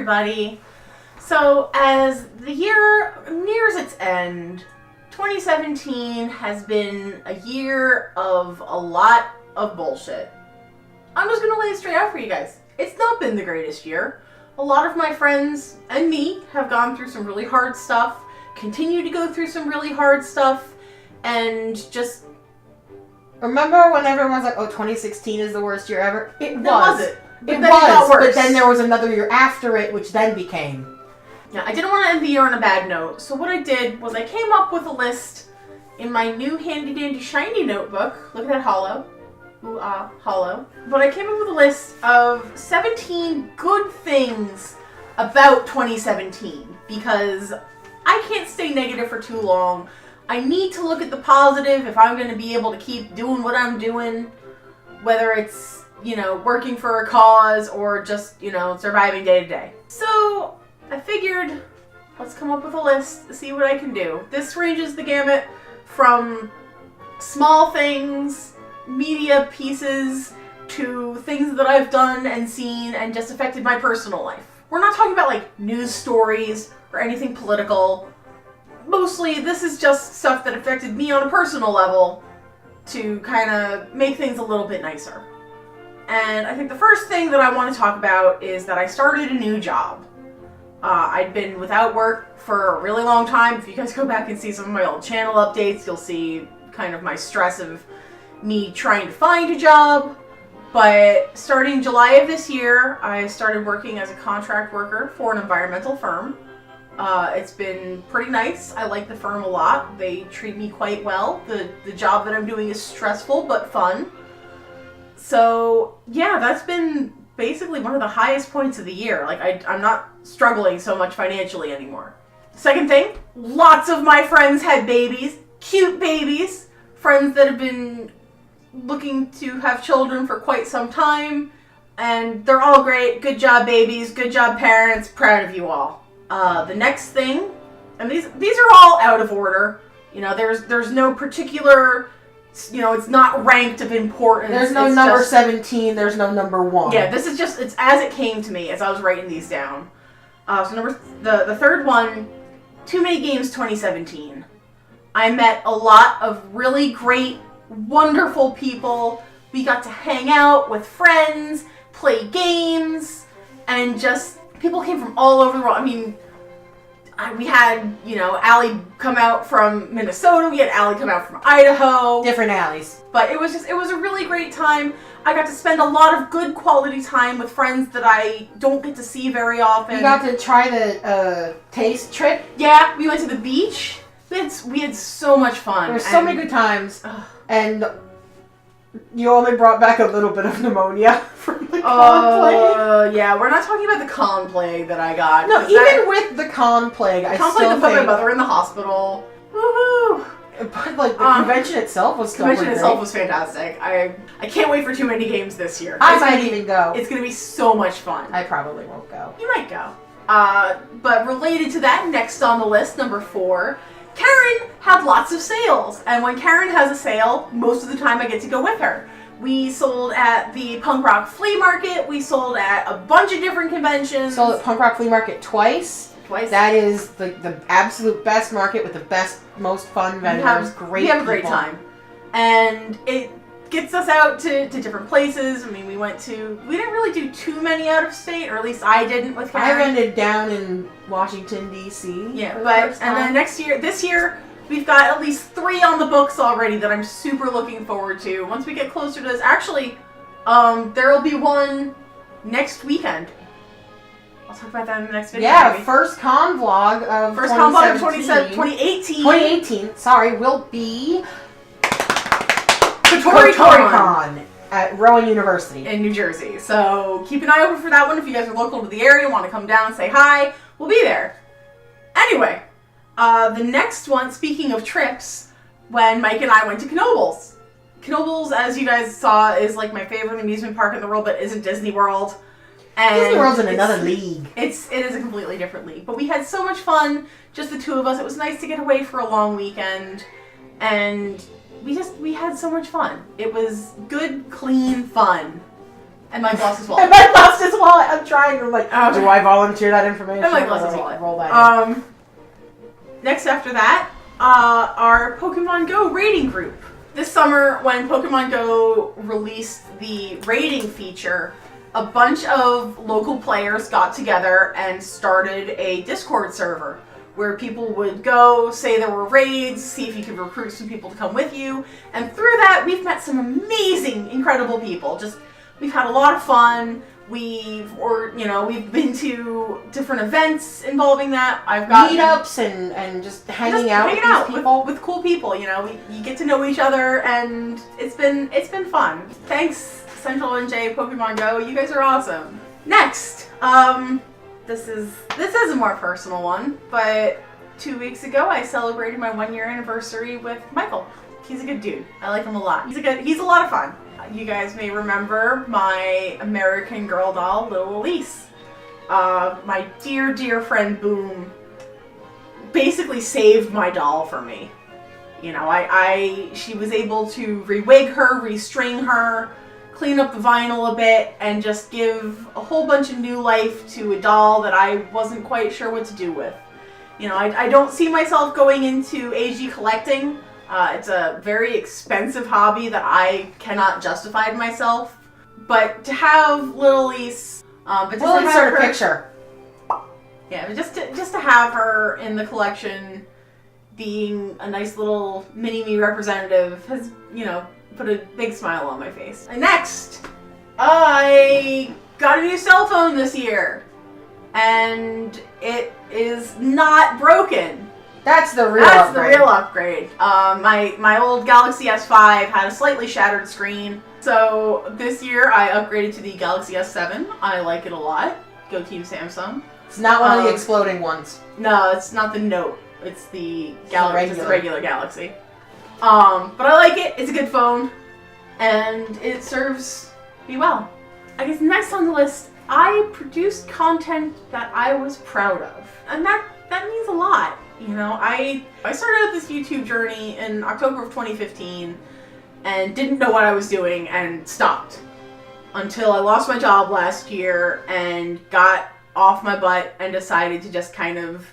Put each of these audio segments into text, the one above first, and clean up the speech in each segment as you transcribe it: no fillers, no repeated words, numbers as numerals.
everybody. So, as the year nears its end, 2017 has been a year of a lot of bullshit. I'm just gonna lay it straight out for you guys. It's not been the greatest year. A lot of my friends and me have gone through some really hard stuff, continue to go through some really hard stuff, and just... Remember when everyone's like, oh, 2016 is the worst year ever? It was. Was it? It was, but then there was another year after it, which then became... Yeah, I didn't want to end the year on a bad note, so what I did was I came up with a list in my new handy-dandy shiny notebook. Look at that hollow. Ooh, hollow. But I came up with a list of 17 good things about 2017, because I can't stay negative for too long. I need to look at the positive if I'm going to be able to keep doing what I'm doing, whether it's, you know, working for a cause or just, you know, surviving day to day. So I figured, let's come up with a list, see what I can do. This ranges the gamut from small things, media pieces, to things that I've done and seen and just affected my personal life. We're not talking about like news stories or anything political. Mostly this is just stuff that affected me on a personal level to kind of make things a little bit nicer. And I think the first thing that I want to talk about is that I started a new job. I'd been without work for a really long time. If you guys go back and see some of my old channel updates, you'll see kind of my stress of me trying to find a job. But starting July of this year, I started working as a contract worker for an environmental firm. It's been pretty nice. I like the firm a lot. They treat me quite well. The job that I'm doing is stressful but fun. So yeah, that's been basically one of the highest points of the year. Like I'm not struggling so much financially anymore. Second thing, lots of my friends had babies, cute babies, friends that have been looking to have children for quite some time, and they're all great. Good job, babies. Good job, parents. Proud of you all. The next thing, and these are all out of order. You know, there's no particular, you know, it's not ranked of importance. There's no number 17, there's no number 1. Yeah, this is just, it's as it came to me as I was writing these down. So the third one, Too Many Games 2017. I met a lot of really great, wonderful people. We got to hang out with friends, play games, and just, people came from all over the world. I mean, we had, you know, Allie come out from Minnesota. We had Allie come out from Idaho. Different alleys. But it was a really great time. I got to spend a lot of good quality time with friends that I don't get to see very often. You got to try the taste trip? Yeah, we went to the beach. We had so much fun. There were so many good times. And you only brought back a little bit of pneumonia from the con plague. Yeah, we're not talking about the con plague that I got. No, even with the con plague, I still think... put my mother in the hospital. Woohoo! But, like, the convention itself was still convention itself was fantastic. I can't wait for Too Many Games this year. I might even go. It's going to be so much fun. I probably won't go. You might go. But related to that, next on the list, number 4, Karen had lots of sales. And when Karen has a sale, most of the time I get to go with her. We sold at the Punk Rock Flea Market. We sold at a bunch of different conventions. Sold at Punk Rock Flea Market twice. That is the absolute best market with the best, most fun vendors. We have a great time. And it gets us out to different places. I mean, we didn't really do too many out of state, or at least I didn't with Karen. I ended down in Washington, D.C. Yeah, and then this year, we've got at least 3 on the books already that I'm super looking forward to. Once we get closer to this, actually, there will be one next weekend. I'll talk about that in the next video. Yeah, maybe. First con vlog of 2018. 2018, sorry, will be KotoriCon at Rowan University in New Jersey. So keep an eye open for that one if you guys are local to the area and want to come down and say hi. We'll be there. Anyway, the next one, speaking of trips, when Mike and I went to Knoebels. Knoebels, as you guys saw, is like my favorite amusement park in the world, but isn't Disney World. And Disney World's in another league. It is a completely different league. But we had so much fun, just the 2 of us. It was nice to get away for a long weekend. And we had so much fun. It was good, clean fun. And Mike lost his And wallet. Mike lost his wallet. I'm trying to Okay. do I volunteer that information? And Mike lost his wallet. Roll that in. Next after that, our Pokemon Go rating group. This summer, when Pokemon Go released the rating feature, a bunch of local players got together and started a Discord server where people would go, say there were raids, see if you could recruit some people to come with you. And through that, we've met some amazing, incredible people. We've had a lot of fun. We've been to different events involving that. I've got meetups and just hanging out with these people. With cool people. You get to know each other, and it's been fun. Thanks, Central NJ Pokemon Go. You guys are awesome. Next, this is a more personal one, but 2 weeks ago I celebrated my 1-year anniversary with Michael. He's a good dude. I like him a lot. He's a lot of fun. You guys may remember my American Girl doll, Little Elise. My dear, dear friend Boom basically saved my doll for me. She was able to re-wig her, restring her, clean up the vinyl a bit, and just give a whole bunch of new life to a doll that I wasn't quite sure what to do with. I don't see myself going into AG collecting. It's a very expensive hobby that I cannot justify to myself. But to have Little Elise, We'll insert a picture. Yeah, but just to have her in the collection, being a nice little mini-me representative, has put a big smile on my face. And next, I got a new cell phone this year, and it is not broken. That's the real upgrade. My old Galaxy S5 had a slightly shattered screen. So this year I upgraded to the Galaxy S7. I like it a lot. Go Team Samsung. It's not one of the exploding ones. No, it's not the Note. It's the regular Galaxy. But I like it. It's a good phone. And it serves me well. I guess next on the list, I produced content that I was proud of. And that means a lot. I started out this YouTube journey in October of 2015 and didn't know what I was doing and stopped until I lost my job last year and got off my butt and decided to just kind of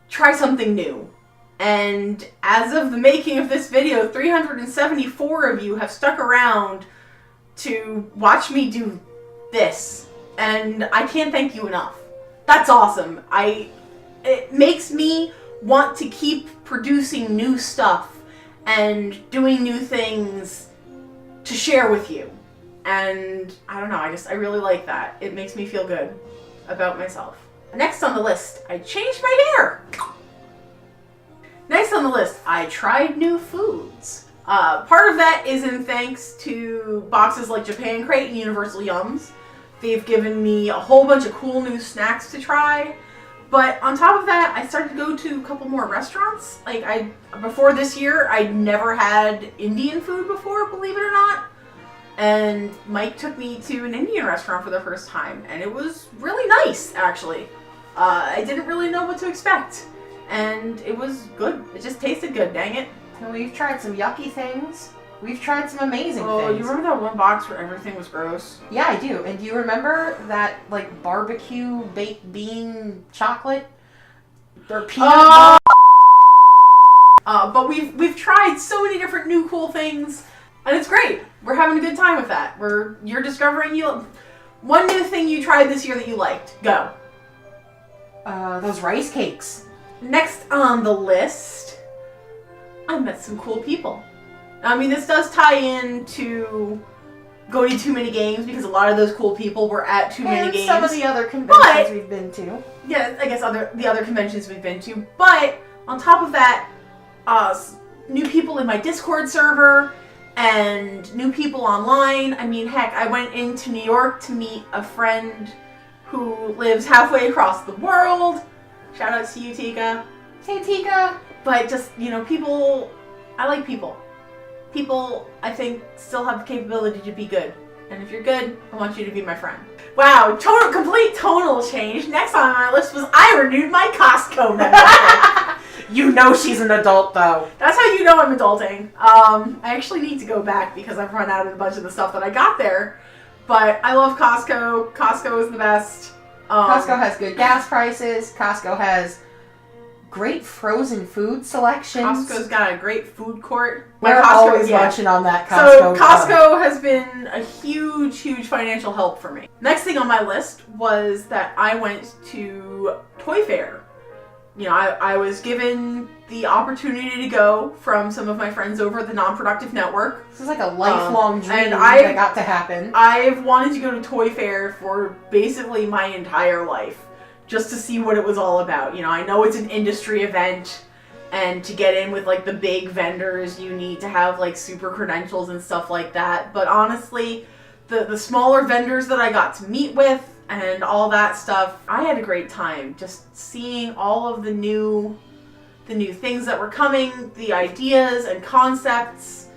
try something new. And as of the making of this video, 374 of you have stuck around to watch me do this. And I can't thank you enough. That's awesome. It makes me want to keep producing new stuff and doing new things to share with you. And I don't know, I really like that. It makes me feel good about myself. Next on the list, I changed my hair. Next on the list, I tried new foods. Part of that is in thanks to boxes like Japan Crate and Universal Yums. They've given me a whole bunch of cool new snacks to try. But on top of that, I started to go to a couple more restaurants. Before this year, I'd never had Indian food before, believe it or not. And Mike took me to an Indian restaurant for the first time, and it was really nice, actually. I didn't really know what to expect, and it was good. It just tasted good, dang it. And we've tried some yucky things. We've tried some amazing things. Oh, you remember that one box where everything was gross? Yeah, I do. And do you remember that, barbecue baked bean chocolate? Or peanut but we've tried so many different new cool things, and it's great. We're having a good time with that. You're discovering one new thing you tried this year that you liked. Go. Those rice cakes. Next on the list, I met some cool people. This does tie in to going to too many games because a lot of those cool people were at too many games. Some of the other conventions we've been to. Yeah, I guess the other conventions we've been to. But on top of that, new people in my Discord server and new people online. Heck, I went into New York to meet a friend who lives halfway across the world. Shout out to you, Tika. Hey, Tika. But just, people, I like people. People, I think, still have the capability to be good. And if you're good, I want you to be my friend. Wow, complete tonal change. Next on my list was I renewed my Costco membership. You know she's an adult, though. That's how you know I'm adulting. I actually need to go back because I've run out of a bunch of the stuff that I got there. But I love Costco. Costco is the best. Costco has good gas prices. Costco has great frozen food selections. Costco's got a great food court. We're always munching on that Costco. So Costco has been a huge, huge financial help for me. Next thing on my list was that I went to Toy Fair. You know, I was given the opportunity to go from some of my friends over at the Non-Productive Network. This is like a lifelong dream and that got to happen. I've wanted to go to Toy Fair for basically my entire life, just to see what it was all about. You know, I know it's an industry event, and to get in with like the big vendors, you need to have like super credentials and stuff like that. But honestly, the smaller vendors that I got to meet with and all that stuff, I had a great time just seeing all of the new things that were coming, the ideas and concepts.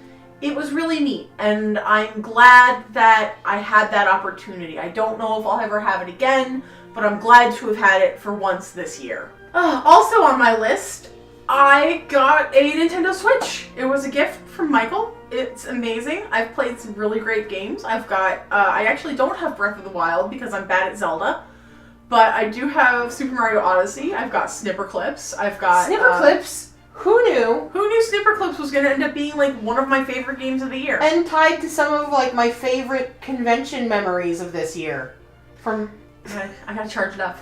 It was really neat, and I'm glad that I had that opportunity. I don't know if I'll ever have it again, but I'm glad to have had it for once this year. Also on my list, I got a Nintendo Switch. It was a gift from Michael. It's amazing. I've played some really great games. I've got, I actually don't have Breath of the Wild because I'm bad at Zelda, but I do have Super Mario Odyssey. I've got Snipperclips. I've got... Snipperclips? Who knew? Who knew Snipperclips was going to end up being like one of my favorite games of the year? And tied to some of like my favorite convention memories of this year. From... I gotta charge it up.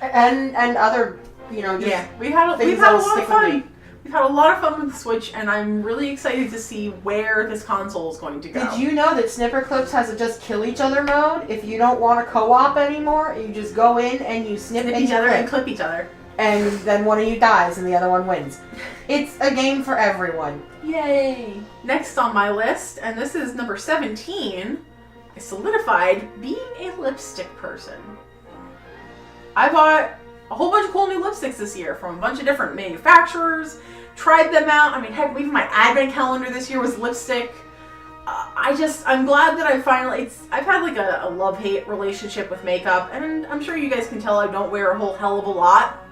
And other, you know, just yeah, we've had a lot of fun. We've had a lot of fun with the Switch, and I'm really excited to see where this console is going to go. Did you know that Snipperclips has a just kill each other mode? If you don't want to co-op anymore, you just go in and you snip each other and clip each other. And then one of you dies and the other one wins. It's a game for everyone. Yay! Next on my list, and this is number 17, I solidified being a lipstick person. I bought a whole bunch of cool new lipsticks this year from a bunch of different manufacturers, tried them out. I mean, heck, even my advent calendar this year was lipstick. I'm glad that I've had like a love-hate relationship with makeup, and I'm sure you guys can tell I don't wear a whole hell of a lot,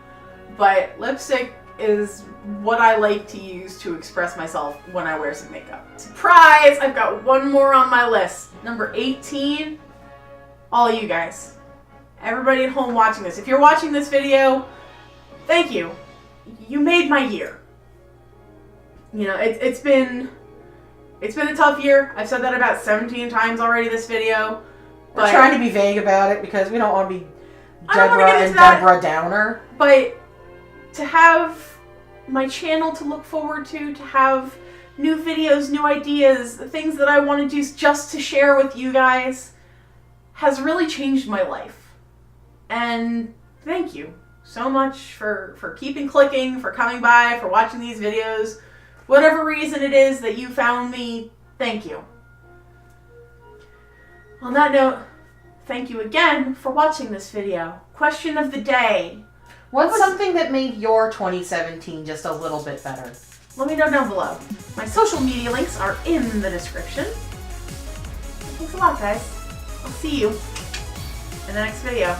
but lipstick is what I like to use to express myself when I wear some makeup. Surprise! I've got one more on my list. Number 18, all you guys. Everybody at home watching this. If you're watching this video, thank you. You made my year. You know, it's been a tough year. I've said that about 17 times already this video. But we're trying to be vague about it because we don't want to be Deborah Downer. But to have my channel to look forward to have new videos, new ideas, the things that I want to do just to share with you guys has really changed my life. And thank you so much for keeping clicking, for coming by, for watching these videos. Whatever reason it is that you found me, thank you. On that note, thank you again for watching this video. Question of the day. What's something that made your 2017 just a little bit better? Let me know down below. My social media links are in the description. Thanks a lot, guys. I'll see you in the next video.